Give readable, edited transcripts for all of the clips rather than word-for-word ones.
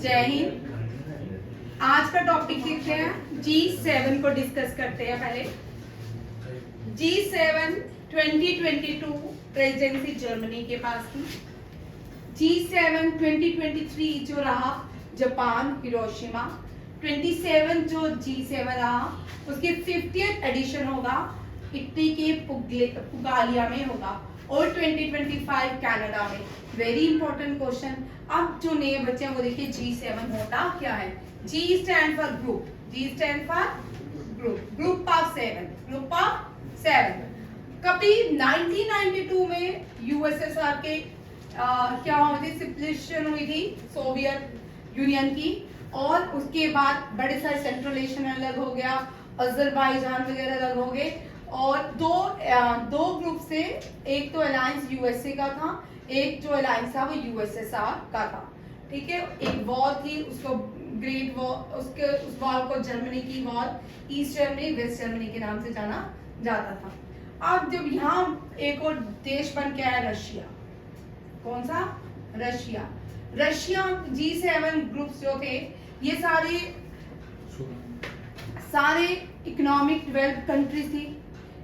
जय हिंद। आज का टॉपिक देखते हैं, G7 को डिस्कस करते हैं। पहले G7 2022 प्रेसिडेंसी जर्मनी के पास थी। G7 2023 जो रहा जापान हिरोशिमा। 27 जो G7 रहा उसके 50th एडिशन होगा इटली के पुगालिया में होगा और 2025 कनाडा में। Very important question. अब जो नए बच्चे हैं वो देखिए G7 होता क्या है। G stand for group, G stand for group, group of 7, group of 7। कभी 1992 में यूएसएसआर के क्या हुई थी, सेपरेशन हुई थी सोवियत यूनियन की, और उसके बाद बड़े सारे सेंट्रल एशियन अलग हो गया, अजरबैजान वगैरह अलग हो गए, और दो ग्रुप से एक तो अलायंस यूएसए का था, एक जो अलायंस था वो यूएसएसआर का था। ठीक है, एक वॉर थी, उसको ग्रेट वॉर, उसके उस वॉर को जर्मनी की war, East Germany West Germany के नाम से जाना जाता था। अब जब यहाँ एक और देश बन के आया रशिया। कौन सा? रशिया। रशिया G7 ग्रुप्स जो थे ये सारे इकोनॉमिक डेवलप्ड कंट्रीज थी।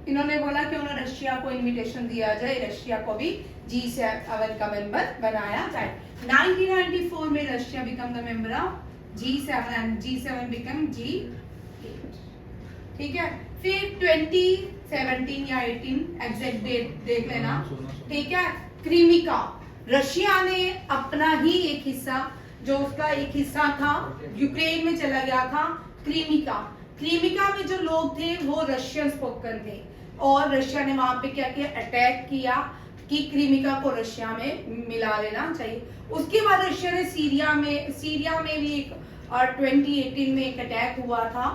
इन्होंने बोला कि उन्हें रशिया को इनविटेशन दिया जाए, रशिया को भी G7 का मेंबर बनाया जाए। 1994 में Russia become the member of G7 and G7 become G8। ठीक है, फिर 2017 या 18 एग्जैक्ट डेट देख लेना। ठीक है, क्रीमिका, रशिया ने अपना ही एक हिस्सा, जो उसका एक हिस्सा था यूक्रेन में चला गया था, क्रीमिका। क्रीमिका में जो लोग थे वो रशियन स्पोकन थे, और रशिया ने वहां पे क्या किया, अटैक किया कि क्रीमिका को रशिया में मिला लेना चाहिए। उसके बाद रशिया ने सीरिया में भी एक 2018 में एक अटैक हुआ था,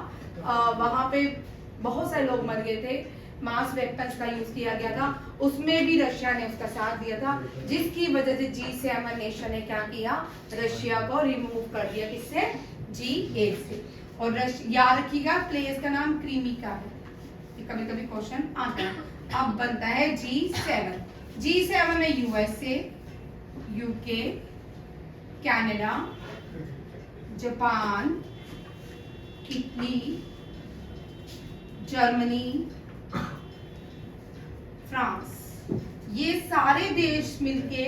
वहां पे बहुत सारे लोग मर गए थे, मास वेपन्स का यूज किया गया था, उसमें भी रशिया ने उसका साथ दिया था, जिसकी वजह से G7 नेशन ने क्या किया, रशिया को रिमूव कर दिया। किससे? G8 से। और याद रखिएगा प्लेस का नाम क्रीमिका है, कभी कभी क्वेश्चन आता है। अब बनता है G7। G7 में USA, UK, Canada, Japan, Italy, Germany, France, ये सारे देश मिलके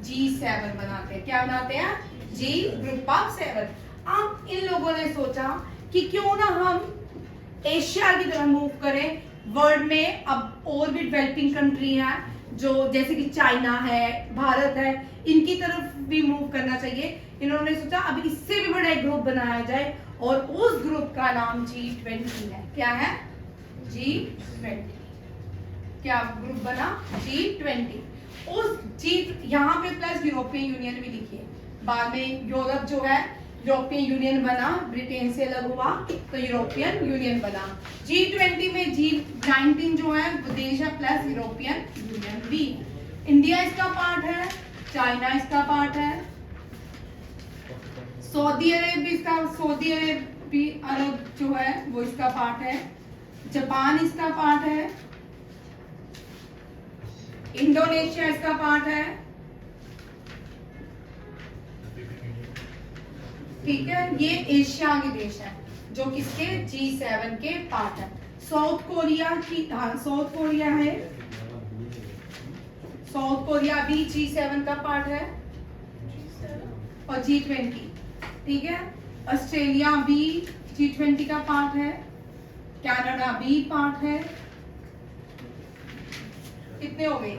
G7 बनाते हैं। क्या बनाते हैं? G group of 7। अब इन लोगों ने सोचा कि क्यों ना हम एशिया की तरफ मूव करें। वर्ल्ड में अब और भी डेवलपिंग कंट्री है, जो जैसे कि चाइना है, भारत है, इनकी तरफ भी मूव करना चाहिए। इन्होंने सोचा अब इससे भी बड़ा एक ग्रुप बनाया जाए, और उस ग्रुप का नाम G20 है। क्या है? G20। क्या ग्रुप बना? G20। उस यहाँ पे प्लस यूरोपियन यूनियन भी लिखिए। बाद में यूरोप जो है, यूरोपियन यूनियन बना, ब्रिटेन से अलग हुआ तो यूरोपियन यूनियन बना। G20 में G19 जो है वो देश है, प्लस यूरोपियन यूनियन भी। इंडिया इसका पार्ट है, चाइना इसका पार्ट है, सऊदी अरेब भी अरब जो है वो इसका पार्ट है, जापान इसका पार्ट है, इंडोनेशिया इसका पार्ट है। ठीक है, ये एशिया के देश है जो किसके? G7 के पार्ट है। साउथ कोरिया है, साउथ कोरिया भी G7 का पार्ट है और G20। ठीक है, ऑस्ट्रेलिया भी G20 का पार्ट है, कनाडा भी पार्ट है। कितने हो गए?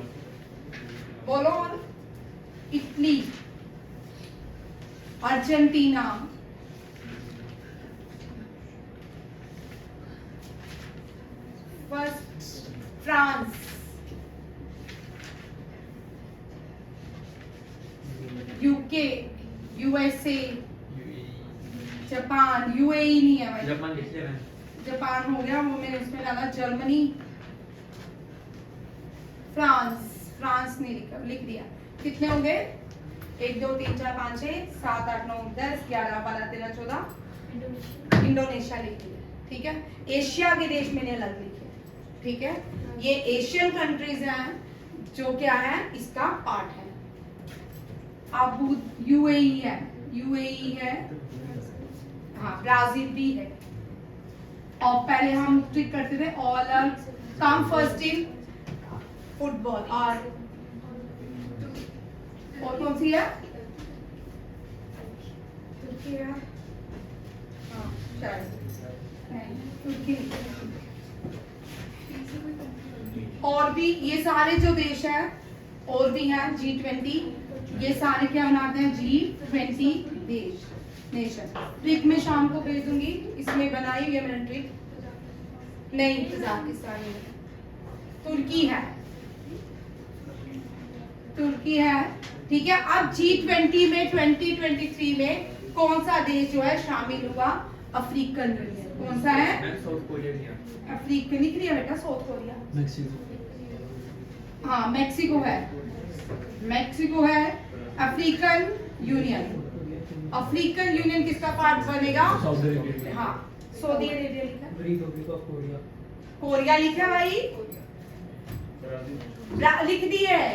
बोलो। Italy, Argentina, France, UK, USA, Japan, UAE नहीं है भाई, जापान हो गया, वो मैंने उसमें डाला, जर्मनी, फ्रांस ने लिख दिया। कितने हो गए? 1 2 3 4 5 6 7 8 9 10 11 12 13 14 इंडोनेशिया लिख दिया। ठीक है, एशिया के देश मैंने अलग लिखे। ठीक है, ये एशियन कंट्रीज हैं जो क्या है, इसका पार्ट है। अब यूएई है, यूएई है, हाँ ब्राजील भी है। और पहले हम ट्रिक करते थे all are come first in football. और कौन सी है? तुर्की है, हाँ शायद तुर्की। और भी ये सारे जो देश हैं और भी हैं G20, ये सारे क्या बनाते हैं? G20 देश नेशन। ट्रिक में शाम को भेज दूंगी, इसमें बनाई हुई है मैंने ट्रिक। नहीं, तजाकिस्तान है, तुर्की है, तुर्की है, ठीक है। अब G20 में 2023 में कौन सा देश जो है शामिल हुआ? African union. कौन सा है? अफ्रीकन नहीं किया बेटा, साउथ कोरिया, हाँ मैक्सिको है, मैक्सिको है। अफ्रीकन यूनियन, अफ्रीकन यूनियन किसका पार्ट बनेगा? हाँ सऊदी अरेबिया लिखा, कोरिया लिखा भाई, लिख दी है,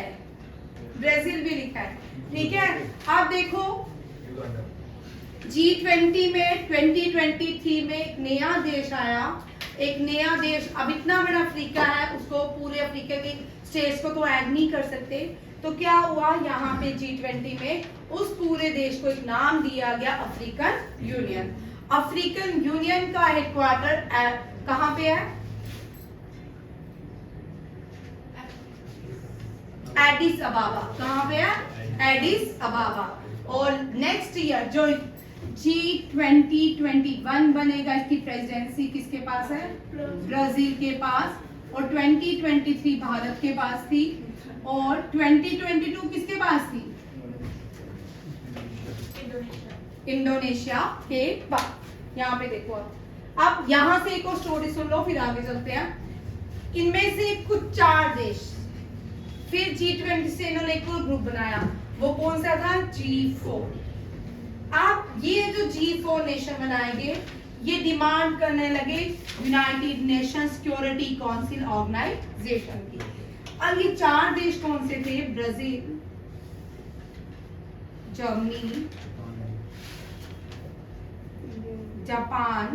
ब्राजील भी लिखा है, ठीक है। अब देखो G20 में 2023 में एक नया देश आया, एक नया देश। अब इतना बड़ा अफ्रीका है, उसको पूरे अफ्रीका के स्टेट्स को तो ऐड नहीं कर सकते, तो क्या हुआ यहाँ पे G20 में उस पूरे देश को एक नाम दिया गया अफ्रीकन यूनियन। अफ्रीकन यूनियन का हेडक्वार्टर कहाँ पे है? एडिस अबाबा। कहाँ पे है? एडिस अबाबा। और नेक्स्ट ईयर जो G2021 बनेगा, इसकी प्रेसिडेंसी किसके पास है? ब्राजील के पास। और 2023 भारत के पास थी, और 2022 किसके पास थी? इंडोनेशिया के पास। यहाँ पे देखो, अब यहाँ से एक और स्टोरी सुन लो, फिर आगे चलते हैं। इनमें से कुछ 4 देश, फिर G20 से इन्होंने एक और ग्रुप बनाया, वो कौन सा था? G4। अब ये जो G4 नेशन बनाएंगे, ये डिमांड करने लगे United Nation Security Council Organisation की। अब ये 4 देश कौन से थे? Brazil, Germany, Japan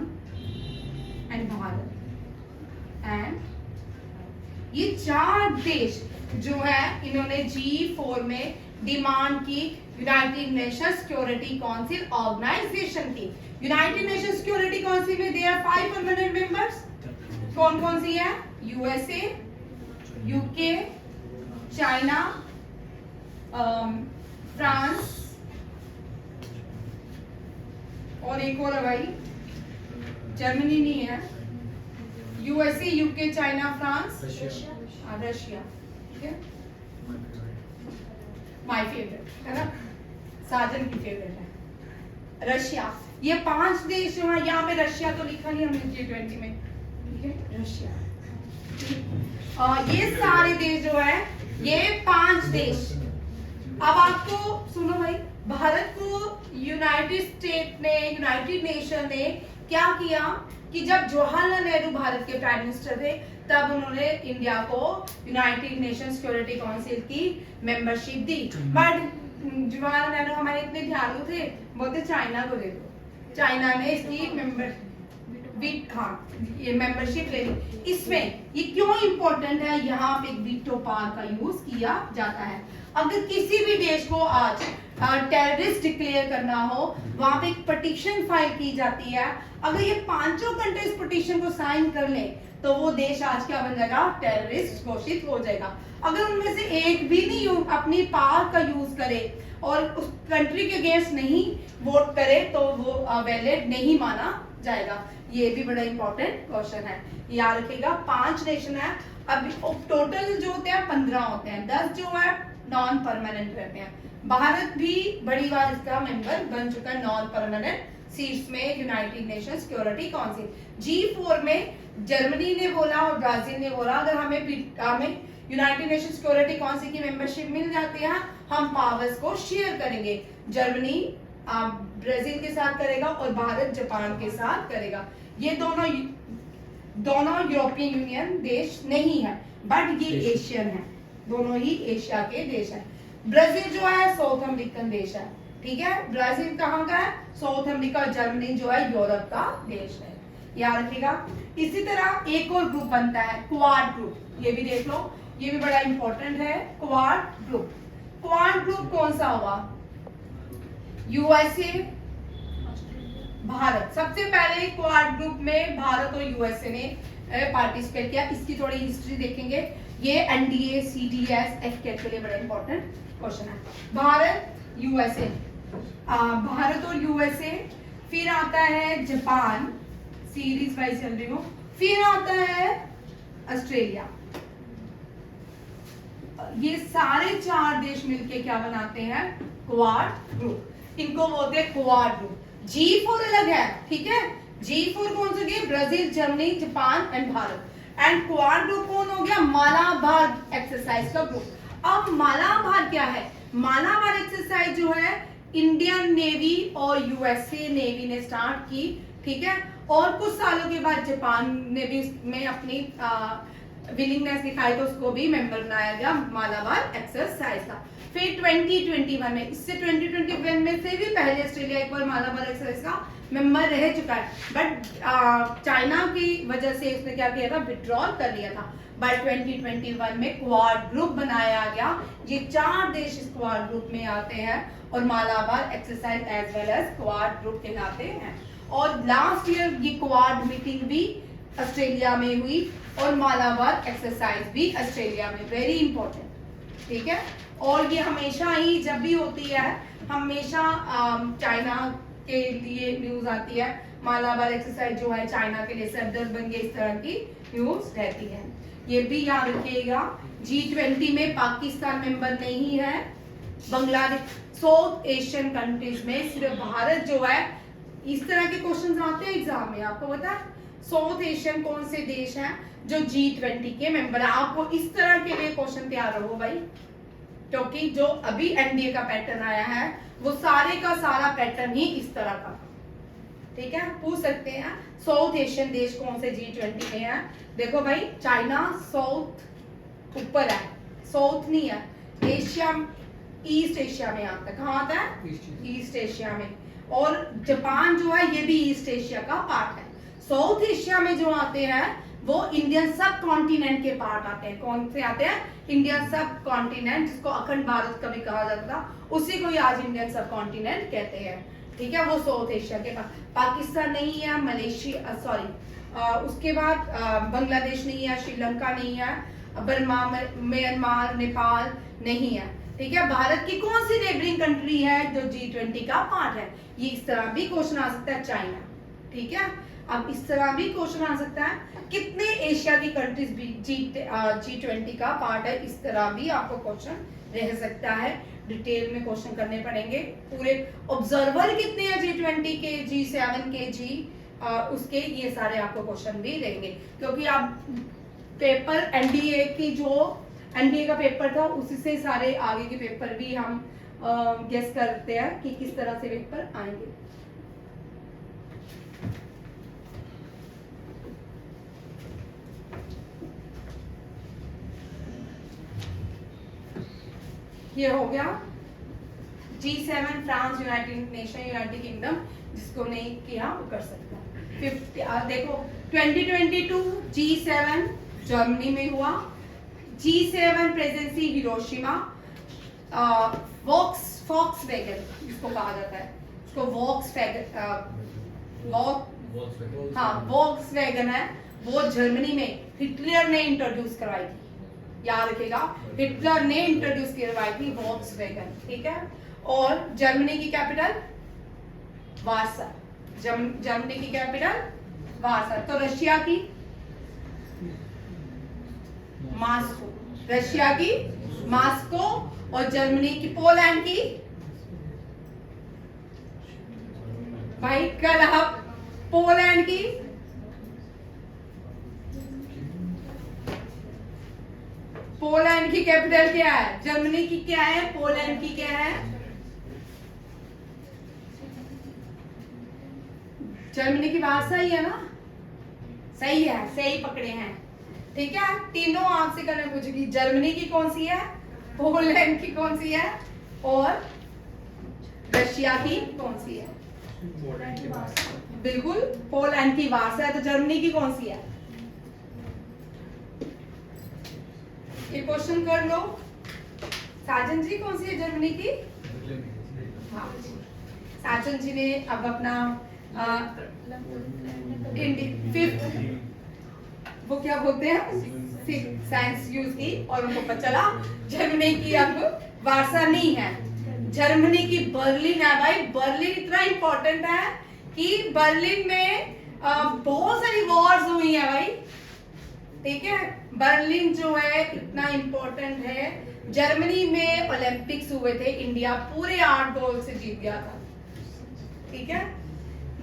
and Bharat. And ये 4 देश जो है, इन्होंने G4 में डिमांड की United Nation Security Council Organisation की। यूनाइटेड नेशन सिक्योरिटी काउंसिल में देयर 5 परमानेंट मेंबर्स। कौन कौन सी है? यूएसए, यूके, चाइना, फ्रांस, और एक और है भाई, जर्मनी नहीं है, USA, UK, China, France, Russia, ठीक है। माय फेवरेट है ना, साजन की फेवरेट है रशिया। ये 5 देश जो है, यहाँ पे रशिया तो लिखा नहीं हमने G20 में, ठीक है, रशिया। ये सारे देश जो है, ये 5 देश। अब आपको सुनो भाई, भारत को यूनाइटेड स्टेट ने, यूनाइटेड नेशन ने क्या किया कि जब जवाहरलाल नेहरू भारत के प्राइम मिनिस्टर थे, तब उन्होंने इंडिया को यूनाइटेड नेशन सिक्योरिटी काउंसिल की membership the. But Jawaharlal Nehru हमारे इतने ध्यानु थे, बोलते चाइना को दे दो। चाइना ने इसकी मेंबरशिप ले ली। इसमें ये क्यों इंपॉर्टेंट है? यहाँ पे वीटो पावर का यूज किया जाता है। अगर किसी भी देश को आज टेररिस्ट डिक्लेयर करना हो, वहां पे एक पिटीशन फाइल की जाती है। अगर ये 5 कंट्रीज पिटीशन को साइन कर ले, तो वो देश आज क्या बन जाएगा? टेररिस्ट घोषित हो जाएगा। अगर उनमें से एक भी नहीं अपनी पावर का यूज करे और उस कंट्री के अगेंस्ट नहीं वोट करे, तो वो वैलिड नहीं माना जाएगा। ये भी बड़ा इंपॉर्टेंट क्वेश्चन है, याद रखिएगा। 5 नेशन है। अब टोटल जो होते हैं 15 होते हैं, 10 जो है नॉन परमानेंट रहते हैं। भारत भी बड़ी बार इसका मेंबर बन चुका है नॉन परमानेंट सीट्स में United Nation Security council. G4 में जर्मनी ने बोला और ब्राजील ने बोला, अगर हमें यूनाइटेड नेशन सिक्योरिटी काउंसिल की मेंबरशिप मिल जाती है, हम पावर्स को शेयर करेंगे। जर्मनी ब्राजील के साथ करेगा और भारत जापान के साथ करेगा। ये दोनों यूरोपियन यूनियन देश नहीं है, बट ये एशियन है, दोनों ही एशिया के देश हैं। ब्राजील जो है साउथ अमेरिकन देश है, ठीक है। ब्राजील कहाँ का है? South America. जर्मनी जो है यूरोप का देश है, याद रखिएगा। इसी तरह एक और ग्रुप बनता है क्वाड ग्रुप, ये भी देख लो, ये भी बड़ा इंपॉर्टेंट है। क्वाड ग्रुप, क्वाड ग्रुप कौन सा हुआ? यूएसए, भारत। सबसे पहले क्वाड ग्रुप में भारत और यूएसए ने पार्टिसिपेट किया। इसकी थोड़ी हिस्ट्री देखेंगे। ये एनडीए, सीडीएस, एफकेट के लिए बड़ा इंपॉर्टेंट क्वेश्चन है। भारत, यूएसए, भारत और यूएसए, फिर आता है जापान, सीरीज वाइज चल रही हूँ, फिर आता है ऑस्ट्रेलिया। ये सारे 4 देश मिलके क्या बनाते हैं? Quad group. इनको बोलते हैं क्वाड ग्रुप। G4 अलग है, ठीक है। G4 कौन सा गया? Brazil, Germany, Japan and Bharat. And quad group कौन हो गया? मालाबार एक्सरसाइज का ग्रुप। अब मालाबार क्या है? मालाबार एक्सरसाइज जो है इंडियन नेवी और यूएसए नेवी ने स्टार्ट की, ठीक है। और कुछ सालों के बाद जापान ने भी में अपनी विलिंगनेस दिखाई तो उसको भी मेंबर बनाया गया मालाबार एक्सरसाइज का। फिर 2021 में, इससे 2021 में से भी पहले ऑस्ट्रेलिया एक बार मालाबार एक्सरसाइज का मेंबर रह चुका है, बट चाइना की वजह से इसने क्या किया था? विड्रॉल कर लिया था। बाय 2021 में क्वाड ग्रुप बनाया गया। ये 4 देश इस क्वाड ग्रुप में आते हैं और Malabar exercise as well as Quad group कहलाते हैं। और लास्ट ईयर ये क्वाड मीटिंग भी ऑस्ट्रेलिया में हुई और मालाबार एक्सरसाइज भी ऑस्ट्रेलिया में, वेरी इंपॉर्टेंट, ठीक है। और ये हमेशा ही जब भी होती है, हमेशा चाइना के लिए न्यूज आती है। मालाबार एक्सरसाइज जो है चाइना के लिए सरदर्द बन गई, इस तरह की न्यूज रहती है। ये भी याद रखिएगा। G20 में पाकिस्तान मेंबर नहीं है। बांग्लादेश, साउथ एशियन कंट्रीज में सिर्फ भारत जो है। इस तरह के क्वेश्चन आते हैं एग्जाम में, आपको पता है? साउथ एशियन कौन से देश हैं जो G20 के मेंबर है? आपको इस तरह के लिए क्वेश्चन तैयार रहो भाई, क्योंकि जो अभी एनडीए का पैटर्न आया है वो सारे का सारा पैटर्न ही इस तरह का, ठीक है। पूछ सकते हैं साउथ एशियन देश कौन से G20 में है? देखो भाई, चाइना साउथ ऊपर है, साउथ नहीं है। एशिया, ईस्ट एशिया में आता है। कहाँ आता है? ईस्ट एशिया में। और जापान जो है ये भी ईस्ट एशिया का पार्ट है। साउथ एशिया में जो आते हैं वो इंडियन सब कॉन्टिनेंट के पार्ट आते हैं। कौन से आते हैं? इंडियन सब कॉन्टिनेंट, जिसको अखंड भारत कभी कहा जाता था, उसी को ही आज इंडियन सब कॉन्टिनेंट कहते हैं, ठीक है। वो साउथ एशिया के पास। पाकिस्तान नहीं है, मलेशिया, सॉरी, उसके बाद बांग्लादेश नहीं है, श्रीलंका नहीं है, बर्मा, म्यांमार, नेपाल नहीं है, ठीक है। भारत की कौन सी नेबरिंग कंट्री है जो G20 का पार्ट है? ये इस तरह भी क्वेश्चन आ सकता है, चाइना, ठीक है। अब इस तरह भी क्वेश्चन आ सकता है कितने एशिया की कंट्रीज भी G20 का पार्ट है? इस तरह भी आपको क्वेश्चन रह सकता है। डिटेल में क्वेश्चन करने पड़ेंगे। पूरे ऑब्जर्वर कितने हैं G20 के, G7 के, उसके ये सारे आपको क्वेश्चन भी रहेंगे, क्योंकि आप पेपर एनडीए की जो एनडीए का पेपर था उसी से सारे आगे के पेपर भी हम गेस करते हैं कि किस तरह से पेपर आएंगे। ये हो गया G7, France, United nation, United kingdom, जिसको नहीं किया वो कर सकता है। देखो 2022 G7 जर्मनी में हुआ। G7 प्रेजेंसी हिरोशिमा, वॉक्सवैगन जिसको कहा जाता है, इसको वॉक्सवैगन है, वो जर्मनी में हिटलर ने इंट्रोड्यूस करवाई थी, याद रखिएगा। हिटलर ने इंट्रोड्यूस करवाई थी वॉक्सवैगन, ठीक है। और जर्मनी की कैपिटल वार्सा, जर्मनी की कैपिटल वार्सा। तो रशिया की मॉस्को, रशिया की मॉस्को, और जर्मनी की, पोलैंड की, भाई कल आप पोलैंड की, पोलैंड की कैपिटल क्या है? जर्मनी की क्या है? पोलैंड की क्या है? जर्मनी की वार्सा ही है ना? सही है, सही पकड़े हैं, ठीक है। तीनों आपसे करने पूछेगी, जर्मनी की कौन सी है, पोलैंड की कौन सी है, और रशिया रशिया की कौन सी है? बिल्कुल, पोलैंड की वार्सा है। तो जर्मनी की कौन सी है? ये क्वेश्चन कर लो। साजन जी कौन सी है जर्मनी की? हाँ, साजन जी ने अब अपना फिफ्थ वो क्या बोलते हैं साइंस यूज की और उनको पता चला जर्मनी की अब वार्सा नहीं है, जर्मनी की बर्लिन है। भाई बर्लिन इतना इंपॉर्टेंट है कि बर्लिन में बहुत सारी वॉर्स हुई है भाई, ठीक है। बर्लिन जो है इतना इंपॉर्टेंट है। जर्मनी में ओलंपिक्स हुए थे, इंडिया पूरे 8 गोल से जीत गया था, ठीक है।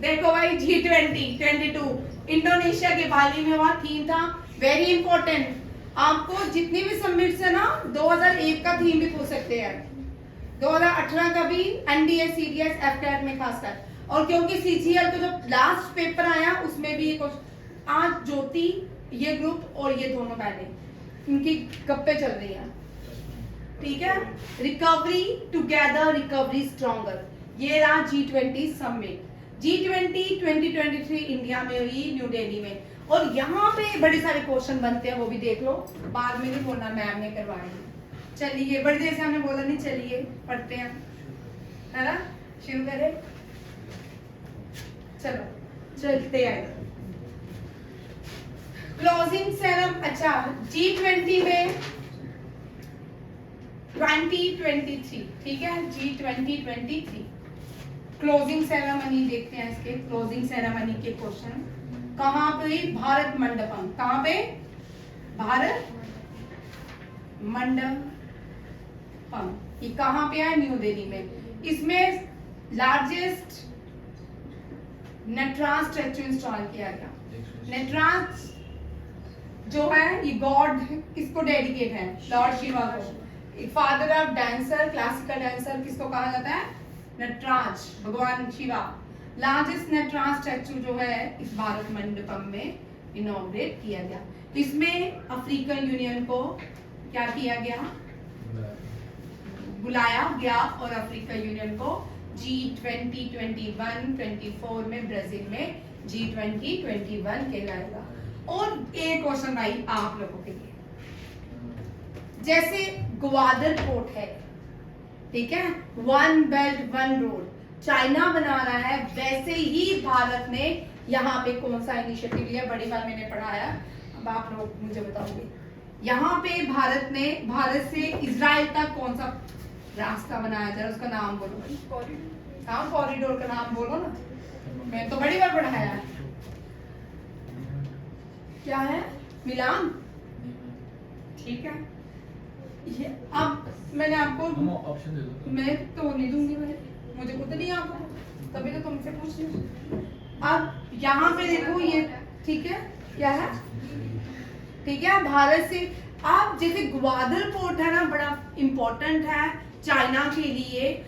देखो भाई G20 22 इंडोनेशिया के बाली में हुआ, थीम था वेरी इंपॉर्टेंट। आपको जितनी भी समिट्स है ना 2001 का थीम भी पूछ सकते हैं, 2018 का भी, एनडीए सीडीएस एफकेट में खासकर। और क्योंकि सीजीएल का जो लास्ट पेपर आया उसमें भी ये आज ज्योति ये ग्रुप और ये दोनों बहनें इनकी गप्पे चल रही हैं, ठीक है। रिकवरी टुगेदर रिकवरी स्ट्रॉन्गर, ये रहा G20 समिट। G20 2023 इंडिया में हुई न्यू दिल्ली में, और यहाँ पे बड़े सारे क्वेश्चन बनते हैं, वो भी देख लो। बाद में नहीं बोलना मैम ने करवाएंगे। चलिए बड़ी देर से हमने बोला नहीं, चलिए पढ़ते हैं, है ना। शुरू करें, चलो चलते हैं। क्लोजिंग सेरेमनी, अच्छा G20 में 2023, ठीक है, G2023 क्लोजिंग सेरेमनी देखते हैं। इसके क्लोजिंग सेरेमनी के क्वेश्चन कहां पे? भारत मंडपम। कहां पे? भारत मंडपम। ये कहां पे है? न्यू दिल्ली में। इसमें लार्जेस्ट नटराज स्टैचू इंस्टॉल किया गया। नटराज जो है ये गॉड, किसको डेडिकेट है? लॉर्ड शिवा को। Father of dancer, classical dancer किसको कहा जाता है? नटराज, भगवान शिवा। लार्जेस्ट नटराज स्टैचू जो है इस भारत मंडपम में इनॉग्रेट किया गया। इसमें अफ्रीकन यूनियन को क्या किया गया? बुलाया गया, और अफ्रीकन यूनियन को G20 21 24 में ब्राजील में G20 21 कहलाएगा। और एक क्वेश्चन भाई आप लोगों के लिए, जैसे ग्वादर पोर्ट है, ठीक है, 1 बेल्ट 1 रोड चाइना बना रहा है, वैसे ही भारत ने यहाँ पे कौन सा इनिशिएटिव लिया? बड़ी बार मैंने पढ़ाया, अब आप लोग मुझे बताओगे। यहाँ पे भारत ने भारत से इजराइल तक कौन सा रास्ता बनाया, जरा उसका नाम बोलो। हाँ, कॉरिडोर का नाम बोलो ना, मैं तो बड़ी बार पढ़ाया है। क्या है? मिलान, ठीक है। ये अब मैंने आपको ऑप्शन दे दो। मैं तो नहीं दूंगी भाई, मुझे खुद नहीं आता, तभी तो तुमसे पूछ रही हूँ। अब यहाँ पे देखो ये, ठीक है, क्या है? ठीक है, भारत से आप जैसे ग्वादर पोर्ट है ना, बड़ा इंपॉर्टेंट है चाइना के लिए।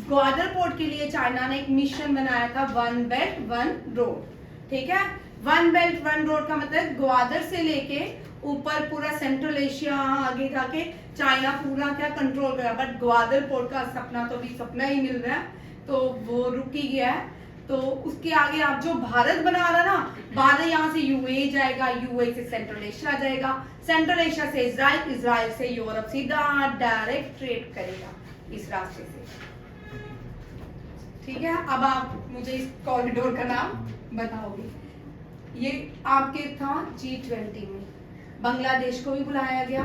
ग्वादर पोर्ट के लिए चाइना ने एक मिशन बनाया था, 1 बेल्ट 1 रोड, ठीक है। 1 बेल्ट 1 रोड का मतलब ग्वादर से लेके ऊपर पूरा सेंट्रल एशिया आगे जाके चाइना पूरा क्या कंट्रोल करा। बट ग्वादर पोर्ट का सपना तो भी सपना ही मिल रहा है, तो वो रुक ही गया है। तो उसके आगे आप जो भारत बना रहा ना, भारत यहाँ से यूएई जाएगा, यूएई से सेंट्रल एशिया जाएगा, सेंट्रल एशिया से इजराइल, इजराइल से यूरोप, सीधा डायरेक्ट ट्रेड करेगा इस रास्ते से, ठीक है। अब आप मुझे इस कॉरिडोर का नाम बताओगे। ये आपके था G20 में, बांग्लादेश को भी बुलाया गया।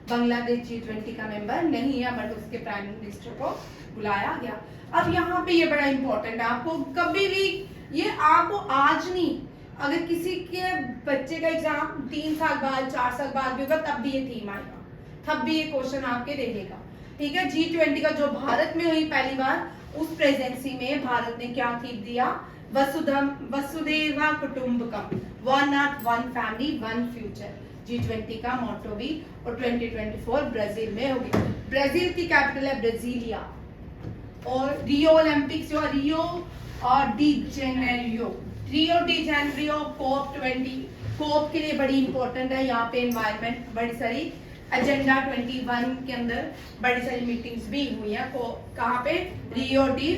बांग्लादेश G20 का मेंबर नहीं है, बट उसके प्राइम मिनिस्टर को बुलाया गया। अब यहाँ पे ये बड़ा इंपॉर्टेंट है, आपको कभी भी ये आपको आज नहीं, अगर किसी के बच्चे का एग्जाम 3 साल बाद 4 साल बाद भी होगा, तब भी ये थीम आएगा, तब भी ये क्वेश्चन आपके रहेगा, ठीक है। G20 का जो भारत में हुई पहली बार, उस प्रेजेंसी में भारत ने क्या थीम दिया? वसुधैव कुटुंबकम, 1 अर्थ 1 फैमिली 1 फ्यूचर, G20 का मोटो भी। और 2024 ब्राजील में होगी। ब्राजील की कैपिटल है ब्राजीलिया। और रियो ओलंपिक्स जो रियो डी जेनेरियो कोप 20 कोप के लिए बड़ी इंपॉर्टेंट है। यहाँ पे एनवायरनमेंट बड़ी सारी एजेंडा 21 के अंदर बड़ी सारी मीटिंग्स भी हुई हैं। कहाँ पे? Rio de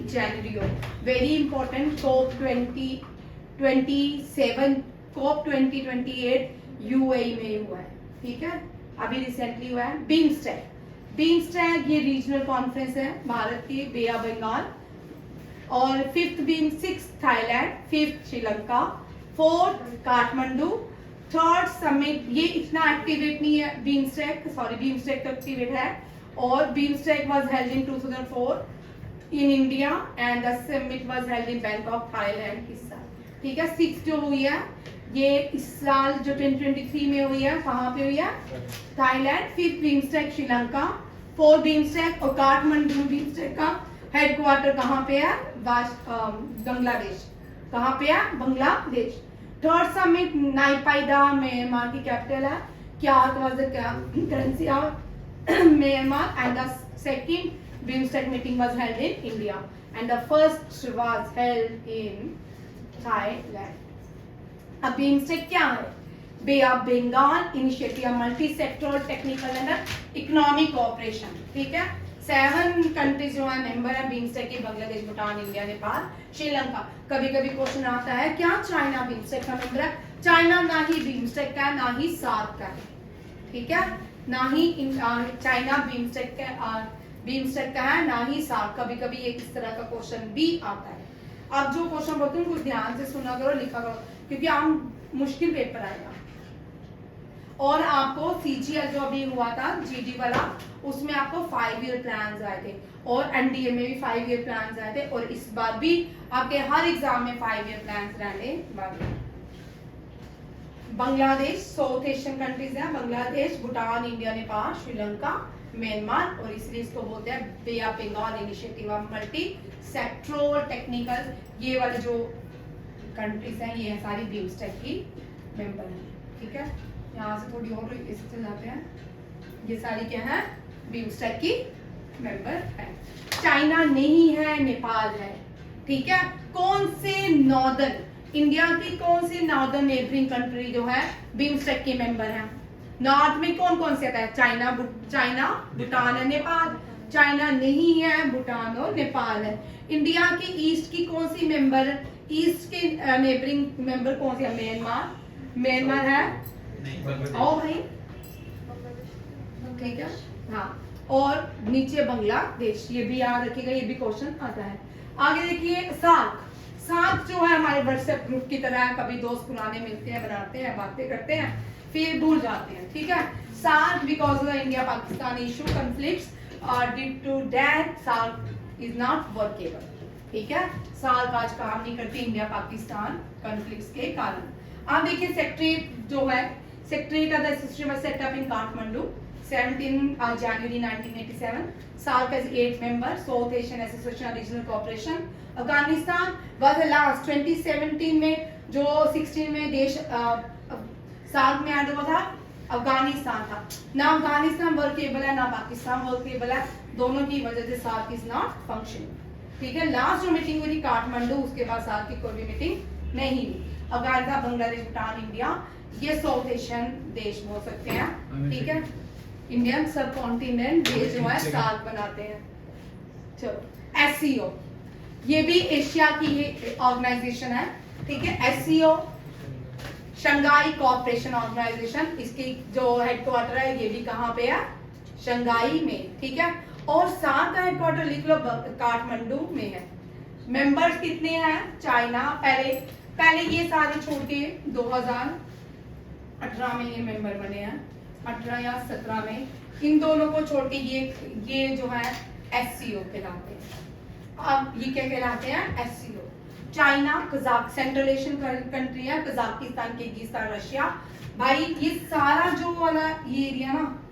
Janeiro, very important. COP 2027, COP 2028 UAE में हुआ है, ठीक है, अभी रिसेंटली हुआ है। बीमस्टेक ये रीजनल कॉन्फ्रेंस है भारत की, बे ऑफ बंगाल। और 5th beam 6th Thailand, 5th Sri Lanka, 4th Kathmandu, 3rd summit. ये इतना एक्टिवेट नहीं है बीमस्टेक, बीमस्टेक तो एक्टिवेट है। और BIMSTEC was held in 2004 in India and the summit was held in Bangkok Thailand इस साल, ठीक है। 6th जो हुई है ये इस साल जो 2023 में हुई है, कहाँ पे हुई है? Thailand. 5th BIMSTEC Sri Lanka, 4th BIMSTEC और काठमांडू बीमस्टेक का हेडक्वार्टर कहाँ पे है? बांग्लादेश। कहाँ पे है? बांग्लादेश। 3rd समिट नाइपाइडा, म्यांमार की कैपिटल है। Kyat was the currency of Myanmar, and the 2nd BIMSTEC meeting was held in India, and the 1st was held in Thailand. अब BIMSTEC क्या है? Bay of Bengal initiative, multi sectoral technical and economic cooperation, ठीक है। 7 countries जो है member है BIMSTEC के, Bangladesh, Bhutan, India, Nepal, Sri Lanka. कभी कभी क्वेश्चन आता है क्या चाइना बीमस्टेक का मेंबर है? चाइना ना ही बीमस्टेक का है ना ही सार्क का है, ठीक है, ना ही चाइना बीमस्टेक का है ना ही सार्क। कभी कभी एक इस तरह का क्वेश्चन भी आता है। आप जो क्वेश्चन बोलते हैं कुछ ध्यान से सुना करो, लिखा करो, क्योंकि आप मुश्किल पेपर आएगा। और आपको CGL जो अभी हुआ था GD वाला, उसमें आपको 5 ईयर प्लान्स आए थे, और NDA में भी 5 ईयर प्लान्स आए थे, और इस बार भी आपके हर एग्जाम में 5 ईयर प्लान्स रहने वाले। बांग्लादेश, साउथ एशियन कंट्रीज है, बांग्लादेश, भूटान, इंडिया, नेपाल, श्रीलंका, म्यांमार, और इसलिए इसको बोलते हैं bay of Bengal initiative of multi sectoral technical. ये वाले जो कंट्रीज हैं ये सारी बीमस्टेक की मेंबर हैं, ठीक है। यहाँ से थोड़ी और इससे चल जाते हैं, ये सारी क्या है? बीमस्टेक की मेंबर है। चाइना नहीं है, नेपाल है, ठीक है। कौन से नॉर्दर्न इंडिया की कौन सी नॉर्दर्न नेबरिंग कंट्री जो है बीमस्टेक के मेंबर हैं? नॉर्थ में कौन कौन से आता है? चाइना, भूटान और नेपाल। चाइना नहीं है, भूटान और नेपाल है। इंडिया के ईस्ट की कौन सी मेंबर, ईस्ट के नेबरिंग मेंबर कौन सी है? म्यांमार है, ओ भाई, ठीक है, हाँ। और नीचे बांग्लादेश, ये भी याद रखिएगा, ये भी क्वेश्चन आता है। आगे देखिए सार्क जो है हमारे व्हाट्सएप ग्रुप की तरह है, कभी दोस्त पुराने मिलते हैं, बनाते हैं, बातें करते हैं, फिर भूल जाते हैं, ठीक है। SAARC because of the India Pakistan issue conflicts due to that SAARC is not workable, ठीक है। सार्क आज काम नहीं करती इंडिया पाकिस्तान कंफ्लिक्ट्स के कारण। आप देखिए सेक्रेटरीट जो है, secretariat of the system was set up in Kathmandu 17 January 1987. SAARC has 8 members, South Asian Association of Regional Cooperation. Afghanistan was the last 2017 में जो 16 में देश SAARC में ऐड हुआ था, अफगानिस्तान था। ना अफगानिस्तान वर्केबल है ना पाकिस्तान वर्केबल है, दोनों की वजह से SAARC is not functioning, ठीक है। लास्ट जो मीटिंग हुई थी काठमांडू, उसके बाद SAARC की कोई भी मीटिंग नहीं हुई। अफगानिस्तान, बांग्लादेश, भूटान, इंडिया, ये साउथ एशियन देश बोल सकते हैं, ठीक है। इंडियन सब कॉन्टिनेंट ये जो है SAARC बनाते हैं। चलो SCO, ये भी एशिया की ऑर्गेनाइजेशन है, ठीक है। SCO शंघाई कोऑपरेशन ऑर्गेनाइजेशन, इसकी जो हेडक्वार्टर है ये भी कहाँ पे है? शंघाई में, ठीक है। और SAARC का हेडक्वार्टर लिख लो काठमांडू में है। मेंबर्स कितने हैं? चाइना पहले ये सारे छोड़ के 2018 में ये मेंबर बने हैं, 18 या 17 में। इन दोनों को छोड़ के ये जो है SCO कहलाते हैं। अब ये क्या कहलाते हैं? SCO। China, Kazakh, central Asian country है, कजाकिस्तान, किर्गिस्तान, रशिया। भाई ये सारा जो वाला ये एरिया ना,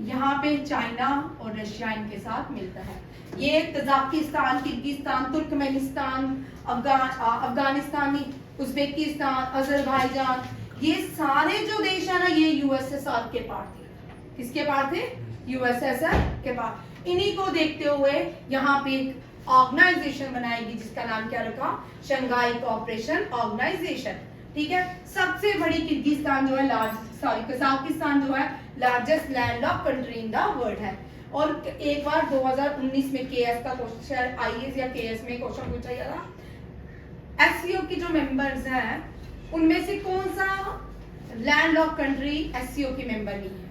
यहाँ पे चाइना और रशिया इनके साथ मिलता है। ये Kazakhstan, Kyrgyzstan, Turkmenistan, Afghanistan, Uzbekistan, Azerbaijan, ये सारे जो देश है ना ये USSR के पार्ट थे। किसके पार्ट थे? USSR के पार्ट। इन्हीं को देखते हुए यहाँ पे एक ऑर्गेनाइजेशन बनाएगी जिसका नाम क्या रखा? Shanghai Cooperation Organisation. ठीक है। सबसे बड़ी किर्गिस्तान जो है कजाकिस्तान जो है largest landlocked country in the world है। और एक बार 2019 में केएस का क्वेश्चन, आईएएस या केएस में क्वेश्चन पूछा गया था, एससीओ की जो मेंबर्स हैं उनमें से कौन सा लैंडलॉक्ड कंट्री एससीओ की मेंबर नहीं है,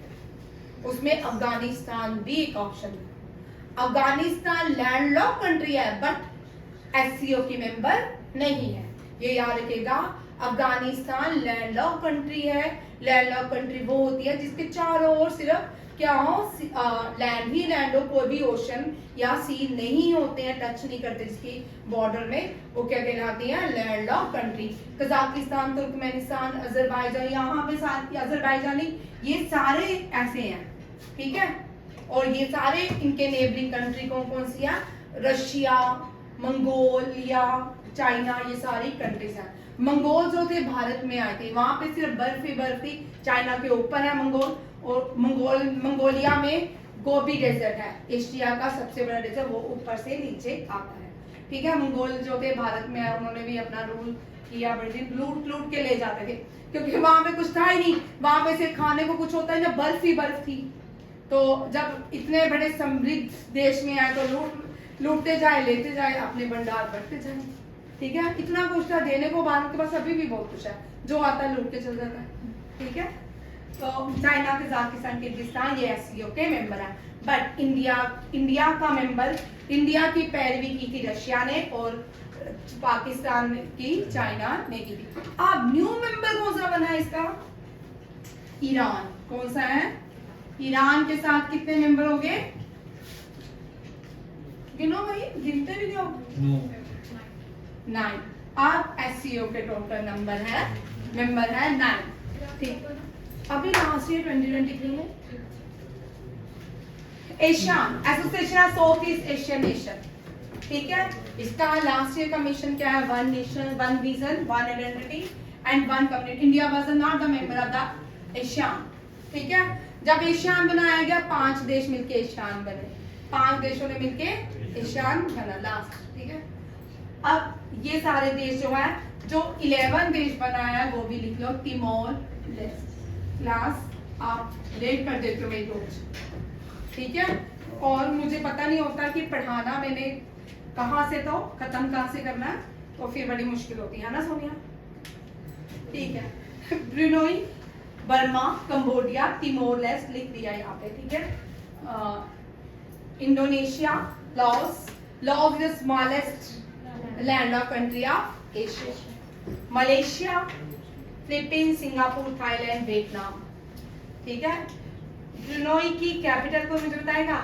उसमें अफगानिस्तान भी एक ऑप्शन है। अफगानिस्तान लैंडलॉक्ड कंट्री है बट एससीओ की मेंबर नहीं है, ये याद रखिएगा। अफगानिस्तान लैंडलॉक्ड कंट्री है। लैंडलॉक्ड कंट्री वो होती है जिसके चारों ओर सिर्फ क्या हो, लैंड ही लैंड हो, कोई भी ओशन या सी नहीं होते हैं, टच नहीं करते जिसकी बॉर्डर में, वो क्या कहलाती है, landlocked country. Kazakhstan, Turkmenistan, Azerbaijan, यहाँ पे साथ अजरबैजानी, ये सारे ऐसे हैं, ठीक है। और ये सारे इनके नेबरिंग कंट्री कौन सी है, रशिया, मंगोलिया, चाइना, ये सारी कंट्रीज हैं। मंगोल जो थे भारत में आए थे, वहां पे सिर्फ बर्फ ही बर्फ थी, चाइना के ऊपर है मंगोल। और मंगोलिया में गोबी डेजर्ट है, एशिया का सबसे बड़ा डेजर्ट, वो ऊपर से नीचे आता है, ठीक है। मंगोल जो थे भारत में आए, उन्होंने भी अपना रूल किया, बड़े दिन लूट के ले जाते थे, क्योंकि वहां पे कुछ था ही नहीं, वहां पे से खाने को कुछ होता है, जब बर्फ ही बर्फ थी। तो जब इतने बड़े समृद्ध देश में आए तो लूटते जाए, लेते जाए, अपने भंडार बढ़ते जाए, ठीक है। इतना कुछ था देने को, भारत के पास अभी भी बहुत कुछ है, जो आता है लूट के चल जाता है, ठीक है। तो चाइना, कजाकिस्तान, किर्गिस्तान ये एससीओ के मेंबर है। बट इंडिया का मेंबर, इंडिया की पैरवी की थी रशिया ने और पाकिस्तान की चाइना ने की थी। अब न्यू मेंबर कौन सा बना है इसका, ईरान। कौन सा है, ईरान के साथ कितने मेंबर हो गए, गिनो भाई, गिनते भी हो, 9। अब एससीओ के टोटल मेंबर है 9, ठीक। अभी लास्ट ईयर 2023 में Asian association of south east Asian nation, ठीक है। इसका लास्ट ईयर का मिशन क्या है, 1 nation 1 vision 1 identity and 1 community. India was not the member of the Asian, ठीक है। जब एशियन बनाया गया 5 देश मिलके एशियन बने, 5 देशों ने मिलके एशियन बना लास्ट, ठीक है। अब ये सारे देश जो है, जो 11 देश बनाया वो भी लिख लो, तिमोर लेस्टे। क्लास आप लेट कर देते हो मेरी रोज, ठीक है। और मुझे पता नहीं होता कि पढ़ाना मैंने कहाँ से तो खत्म कहाँ से करना है, तो फिर बड़ी मुश्किल होती है ना सोनिया, ठीक है। Brunei, Burma, Cambodia, Timor Leste लिख दिया यहाँ पे, ठीक है। Indonesia, Laos is the smallest landlocked country of Asia. Malaysia, Philippines, Singapore, Thailand, Vietnam, ठीक है। ब्रुनोई की कैपिटल को मुझे बताएगा,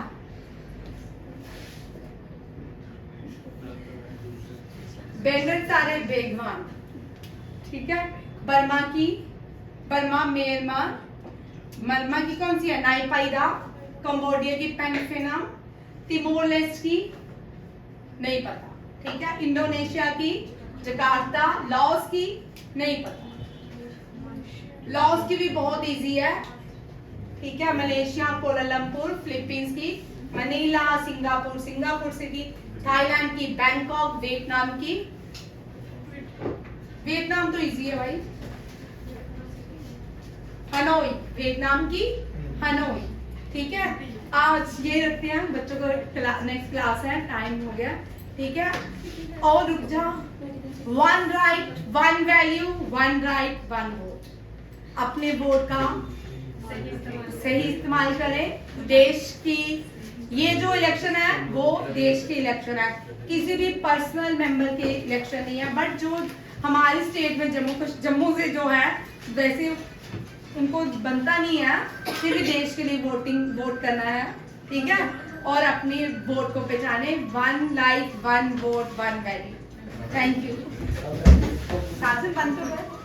बेंगलुरु बेगवान, ठीक है। बर्मा म्यांमार की कौन सी है, नाईपाइदा। कंबोडिया की पेनफेनम। तिमोर लेस्टे की नहीं पता, ठीक है। इंडोनेशिया की जकार्ता। लाओस की नहीं पता, लाओस की भी बहुत इजी है, ठीक है। Malaysia Kuala Lumpur. फिलीपींस की मनीला। Singapore city. थाईलैंड की बैंकॉक। वियतनाम तो इजी है भाई, हनोई। वियतनाम की हनोई, ठीक है। आज ये रखते हैं, बच्चों को नेक्स्ट क्लास है, टाइम हो गया, ठीक है। और रुक जा, 1 राइट 1 वैल्यू 1 राइट 1 वोट। अपने वोट का सही इस्तेमाल करें। देश की ये जो इलेक्शन है वो देश के इलेक्शन है, किसी भी पर्सनल मेंबर के इलेक्शन नहीं है। बट जो हमारी स्टेट में जम्मू से जो है, वैसे उनको बनता नहीं है, फिर भी देश के लिए वोट करना है, ठीक है। और अपनी वोट को पहचाने, 1 life 1 vote 1 value. Thank you. साथ में बंद करो।